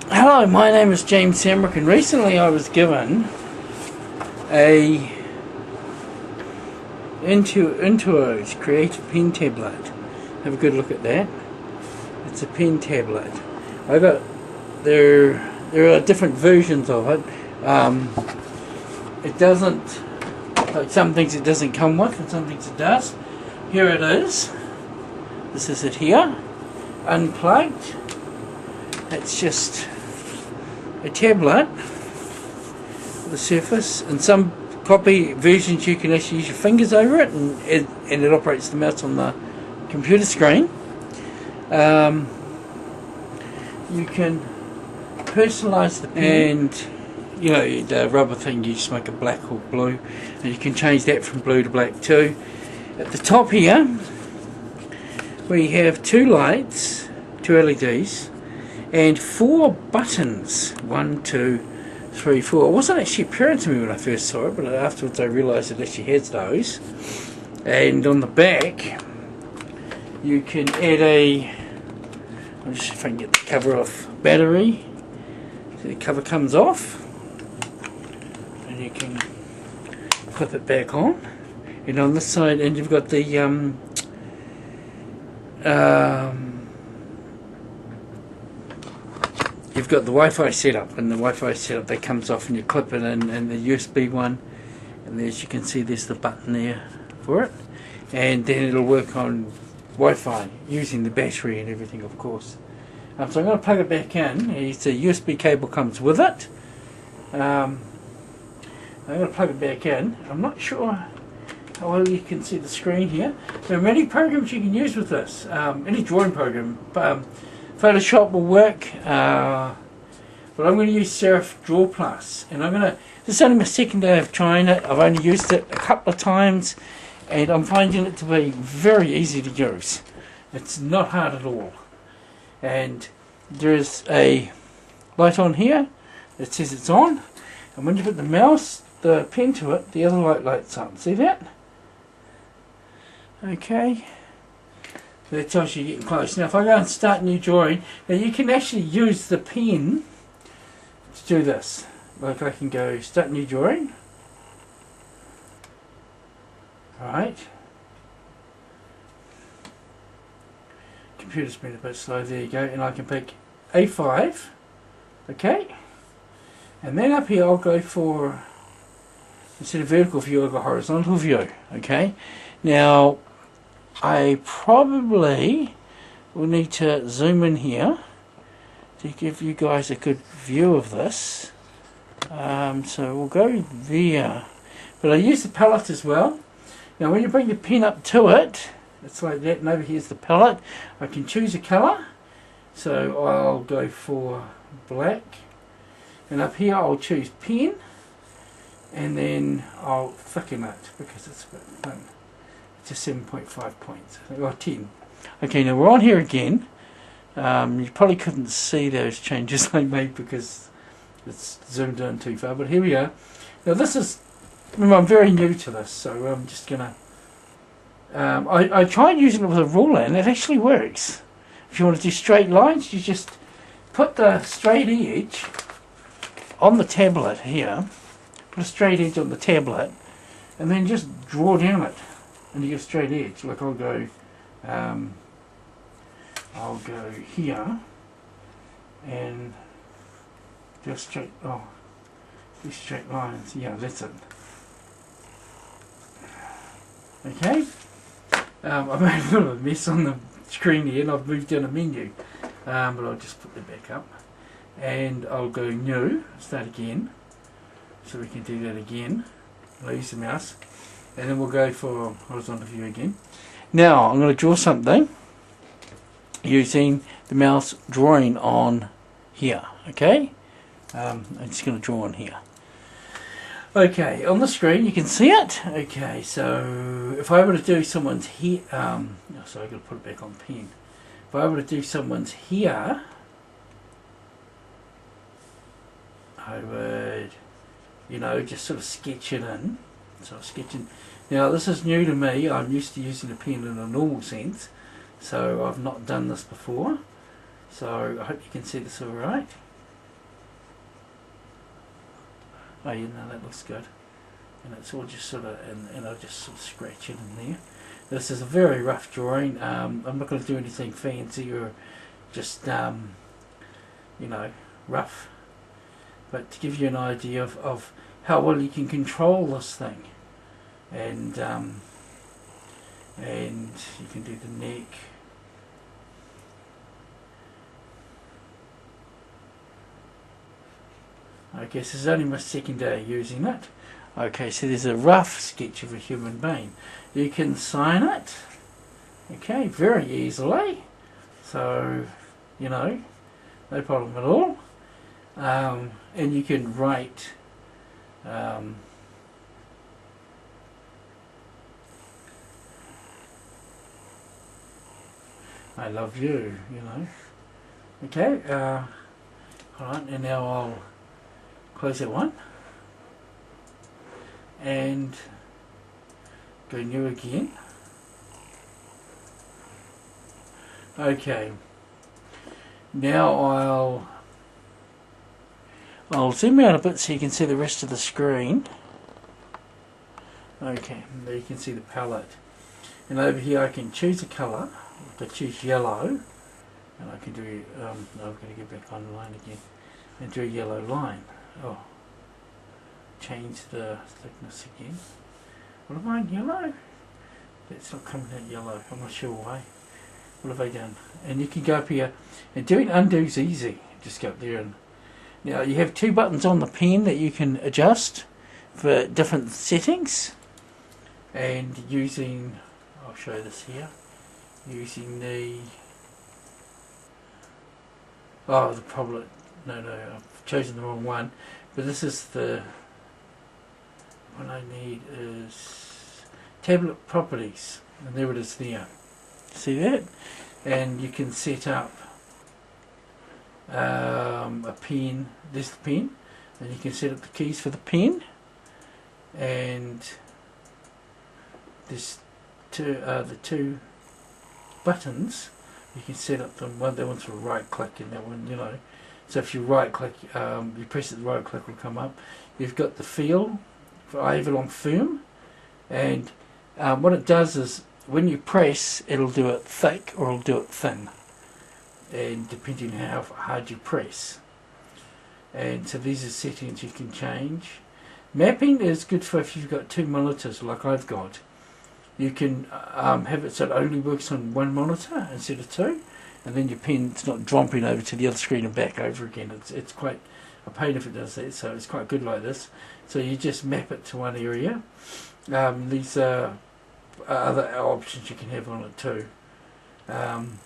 Hello, my name is James Sandbrook, and recently I was given a Intuos creative pen tablet. Have a good look at that. It's a pen tablet. There are different versions of it. It doesn't, like some things it doesn't come with, and some things it does. Here it is. This is it here, unplugged. It's just a tablet with a surface. In some copy versions you can actually use your fingers over it, and it operates the mouse on the computer screen. You can personalise the pen, and you know the rubber thing, you just make it black or blue, and you can change that from blue to black too. At the top here we have two lights, two LEDs, and 4 buttons. 1, 2, 3, 4. It wasn't actually apparent to me when I first saw it, but afterwards I realised it actually has those. And on the back you can add I'll just see if I can get the cover off, battery. So the cover comes off and you can clip it back on. And on this side, and you've got the you've got the Wi-Fi setup, and the Wi-Fi setup that comes off and you clip it in, and the USB one, and as you can see there's the button there for it, and then it'll work on Wi-Fi using the battery and everything, of course. So I'm going to plug it back in. It's a USB cable comes with it. I'm going to plug it back in. I'm not sure how well you can see the screen here. There are many programs you can use with this. Any drawing program. Photoshop will work, but I'm going to use Serif Draw Plus, and this is only my second day of trying it. I've only used it a couple of times, and I'm finding it to be very easy to use. It's not hard at all. And there's a light on here that says it's on, and when you put the pen to it, the other light lights up. See that? Okay. So that tells you you're getting close. Now if I go and start new drawing, now you can actually use the pen to do this. Like I can go start new drawing. Alright. Computer's been a bit slow, there you go, and I can pick A5. Okay. And then up here I'll go for, instead of vertical view, I'll go horizontal view. Okay. Now I probably will need to zoom in here to give you guys a good view of this. So we'll go there. But I use the palette as well. Now when you bring the pen up to it, it's like that, and over here's the palette. I can choose a colour. So I'll go for black. And up here I'll choose pen. And then I'll thicken it because it's a bit thin. To 7.5 points, or 10. Okay, now we're on here again. You probably couldn't see those changes I made because it's zoomed in too far, but here we are. Now this is, remember I'm very new to this, so I'm just gonna, I tried using it with a ruler and it actually works. If you want to do straight lines, you just put the straight edge on the tablet here, put a straight edge on the tablet, and then just draw down it. And you get a straight edge. Like I'll go here and do a straight, these straight lines. Yeah, that's it. Okay. I've made a bit of a mess on the screen here, and I've moved down a menu, but I'll just put that back up, and I'll go new, start again, so we can do that again. I'll use the mouse. And then we'll go for horizontal view again. Now I'm going to draw something using the mouse drawing on here. Okay, I'm just going to draw on here. Okay, on the screen you can see it. Okay, so if I were to do someone's here, sorry, I've got to put it back on pen. If I were to do someone's here, I would, just sort of sketch it in. So I'm sketching. Now this is new to me. I'm used to using a pen in a normal sense, so I've not done this before. So I hope you can see this alright. Oh, you know, that looks good. And it's all just sort of, and I'll just sort of scratch it in there. This is a very rough drawing. I'm not going to do anything fancy or just, you know, rough. But to give you an idea of how well you can control this thing. And you can do the neck. Okay, so this is only my second day using it. Okay, so there's a rough sketch of a human being. You can sign it, okay, very easily. So, you know, no problem at all. And you can write I love you, you know. Okay, alright, and now I'll close that one and go new again. Okay, now I'll zoom out a bit so you can see the rest of the screen. Okay, there you can see the palette, and over here I can choose a colour. I choose yellow, and I can do I've got to get back online again and do a yellow line. Oh, change the thickness again. What am I in yellow? It's not coming out yellow. I'm not sure why. What have I done? And you can go up here, and doing undo is easy. Just go up there, and now you have two buttons on the pen that you can adjust for different settings. And using, I'll show this here. Using the the problem. No, I've chosen the wrong one. But this is the one I need is tablet properties, and there it is there. See that? And you can set up a pen. There's the pen, and you can set up the keys for the pen. And there's the two buttons. You can set up them. That one's for right click, and that one, you know. So if you right click, you press it, the right click will come up. You've got the feel for Avalon Firm, and what it does is when you press, it'll do it thick or it'll do it thin, and depending on how hard you press. And so these are settings you can change. Mapping is good for if you've got two monitors like I've got. You can have it so it only works on one monitor instead of two, and then your pen's not dropping over to the other screen and back over again. It's quite a pain if it does that, so it's quite good like this. So you just map it to one area. These are other options you can have on it too. And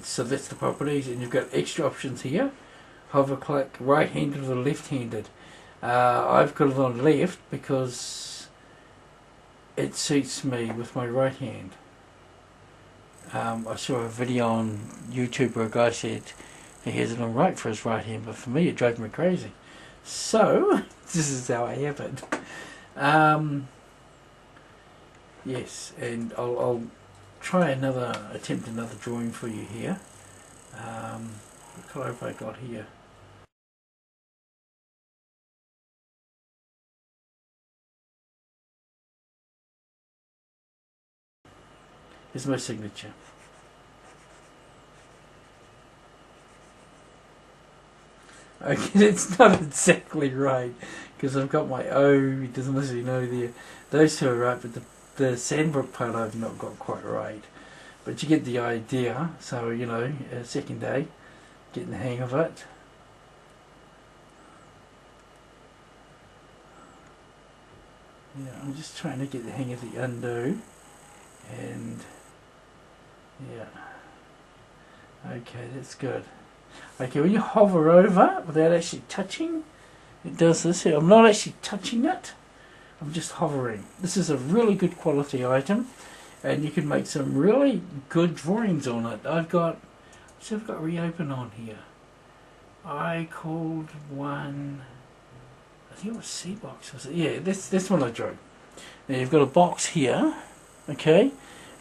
so that's the properties, and you've got extra options here. Hover click right-handed or left-handed. I've got it on left because it suits me with my right hand. I saw a video on YouTube where a guy said he has it on right for his right hand, but for me it drove me crazy. So this is how I have it. Yes, and I'll try attempt another drawing for you here. What colour have I got here? Here's my signature. Okay, it's not exactly right because I've got my O, it doesn't necessarily know there. Those two are right, but the Sandbrook part I've not got quite right. But you get the idea, so you know, second day, getting the hang of it. Yeah, I'm just trying to get the hang of the undo. And yeah, okay, that's good. Okay, when you hover over without actually touching, it does this here. I'm not actually touching it, I'm just hovering. This is a really good quality item, and you can make some really good drawings on it. I've got reopen on here. I called one, I think it was C-Box, was it? Yeah, this one I drew. Now you've got a box here, okay,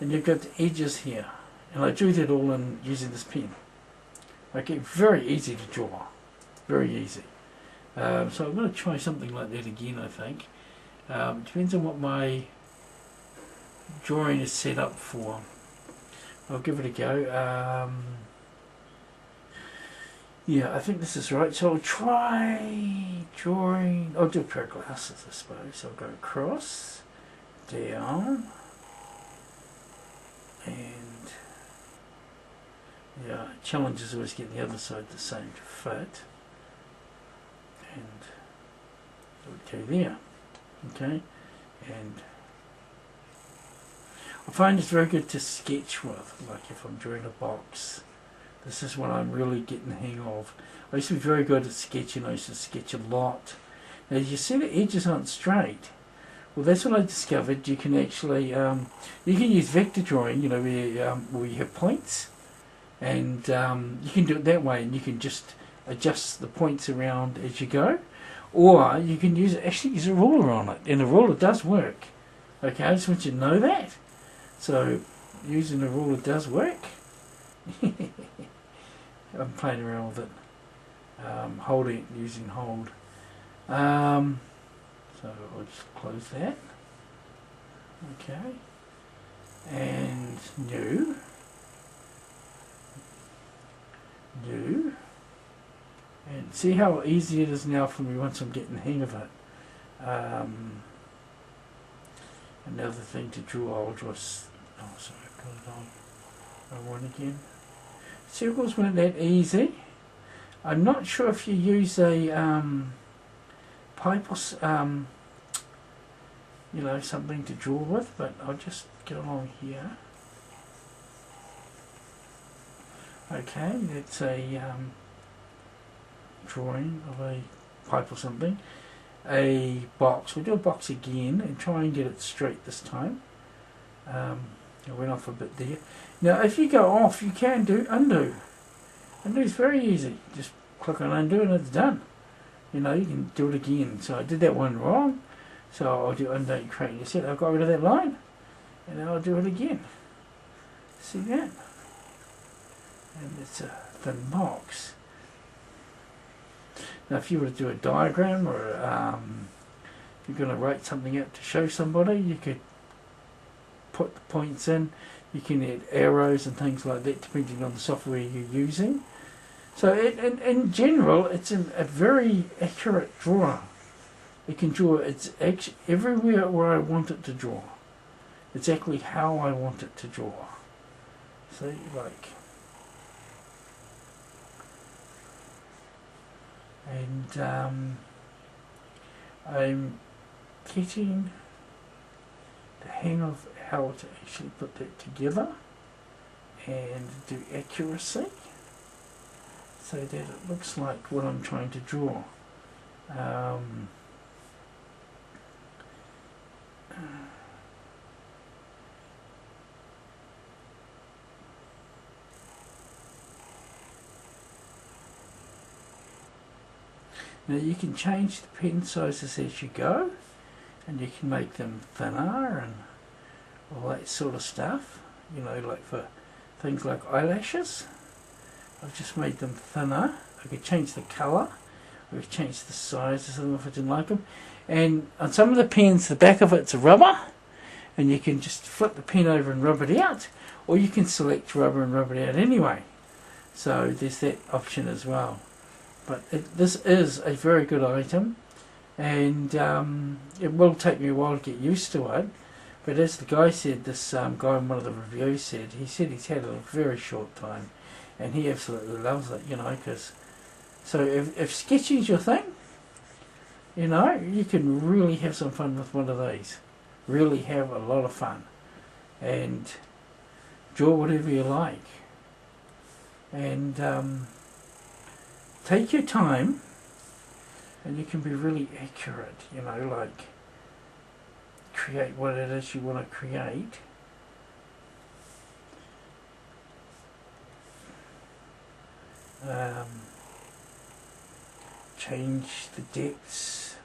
and you've got the edges here, and I drew that all in using this pen. Okay, very easy to draw, very easy. So I'm going to try something like that again, I think. It depends on what my drawing is set up for. I'll give it a go. Yeah, I think this is right. So I'll try drawing. I'll do a pair of glasses, I suppose. So I'll go across, down, and yeah, challenge is always getting the other side the same to fit. And okay there. Okay, and I find it's very good to sketch with, like if I'm drawing a box. This is what I'm really getting the hang of. I used to be very good at sketching. I used to sketch a lot. Now you see the edges aren't straight. Well, that's what I discovered. You can actually you can use vector drawing, you know, where you have points, and you can do it that way, and you can just adjust the points around as you go, or you can actually use a ruler on it, and a ruler does work. Okay, I just want you to know that. So using a ruler does work. I'm playing around with it, holding it, using hold. So I'll just close that. Okay, and new, and see how easy it is now for me once I'm getting the hang of it. Another thing to draw, I'll draw. Oh, sorry, I've got it on one again. Circles weren't that easy. I'm not sure if you use a pipe or you know, something to draw with, but I'll just get along here. Okay, that's a drawing of a pipe or something. A box. We'll do a box again and try and get it straight this time. I went off a bit there. Now if you go off, you can do undo. Undo is very easy. Just click on undo and it's done. You know, you can do it again. So I did that one wrong, so I'll do undo and create a set. I got rid of that line, and then I'll do it again. See that? And it's a thin box. Now if you were to do a diagram, or if you're going to write something out to show somebody, you could put the points in. You can add arrows and things like that depending on the software you're using. So in general, it's a very accurate drawer. It can draw, it's everywhere where I want it to draw. Exactly how I want it to draw. See, like, and I'm getting the hang of how to actually put that together and do accuracy so that it looks like what I'm trying to draw. Now you can change the pen sizes as you go, and you can make them thinner and all that sort of stuff, you know, like for things like eyelashes. I've just made them thinner. I could change the colour, I could change the size of them if I didn't like them. And on some of the pens, the back of it's a rubber, and you can just flip the pen over and rub it out, or you can select rubber and rub it out anyway. So there's that option as well. But this is a very good item, and it will take me a while to get used to it. But as the guy said, this guy in one of the reviews said, he said he's had it a very short time, and he absolutely loves it, you know, because, so if sketching's your thing, you know, you can really have some fun with one of these. Really have a lot of fun. And draw whatever you like. And take your time, and you can be really accurate, you know, like create what it is you want to create. Change the depths.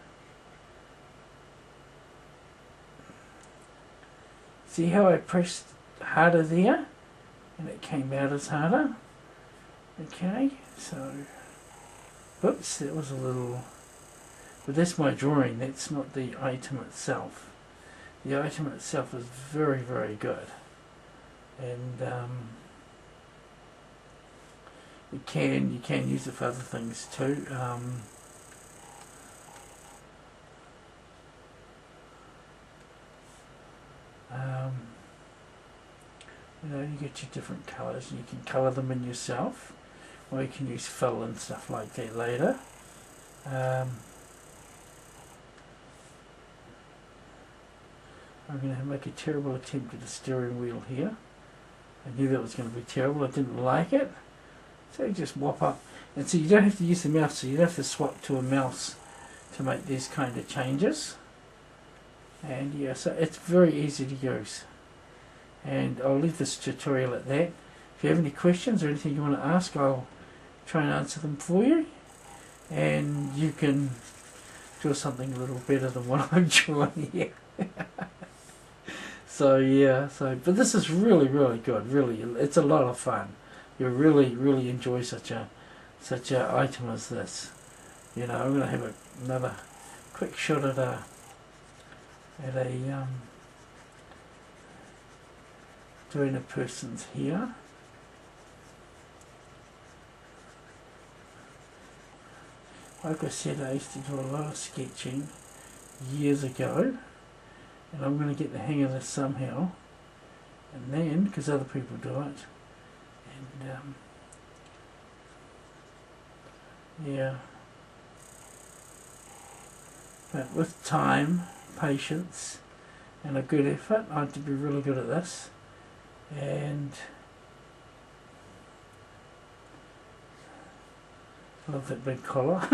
See how I pressed harder there and it came out as harder? Okay, so, oops, that was a little but that's my drawing, that's not the item itself. The item itself is very, very good, and you can use it for other things too. You know, you get your different colours, and you can colour them in yourself, or you can use fill and stuff like that later. I'm going to make a terrible attempt at the steering wheel here. I knew that was going to be terrible, I didn't like it. So you just whop up, and so you don't have to use the mouse, so you don't have to swap to a mouse to make these kind of changes. And yeah, so it's very easy to use. And I'll leave this tutorial at that. If you have any questions or anything you want to ask, I'll try and answer them for you. And you can draw something a little better than what I'm drawing here. So yeah, but this is really, really good. Really, it's a lot of fun. You really, really enjoy such a item as this. You know, I'm going to have another quick shot at doing a person's hair. Like I said, I used to do a lot of sketching years ago, and I'm going to get the hang of this somehow, and then, because other people do it, and yeah, but with time, patience, and a good effort, I have to be really good at this. And love that big collar.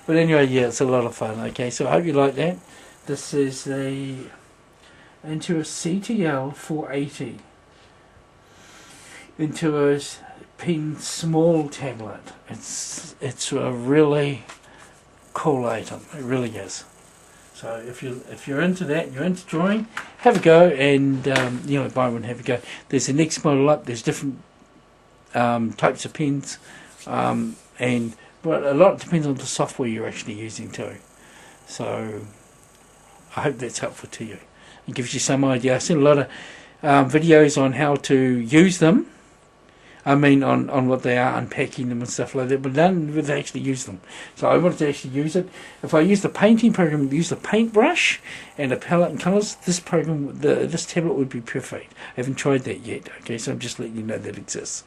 But anyway, yeah, it's a lot of fun. Okay, so I hope you like that. This is the Intuos CTL 480. Intuos pen small tablet. It's a really cool item. It really is. So if you're into that and you're into drawing, have a go, and you know, buy one, have a go. There's the next model up. There's different types of pens, but a lot depends on the software you're actually using too. So I hope that's helpful to you. It gives you some idea. I've seen a lot of videos on how to use them. I mean, on what they are, unpacking them and stuff like that, but none would actually use them. So I wanted to actually use it. If I use the painting program, use the paintbrush and a palette and colours, this program, this tablet would be perfect. I haven't tried that yet. Okay, so I'm just letting you know that exists.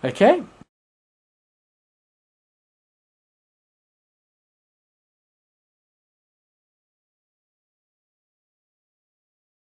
Okay.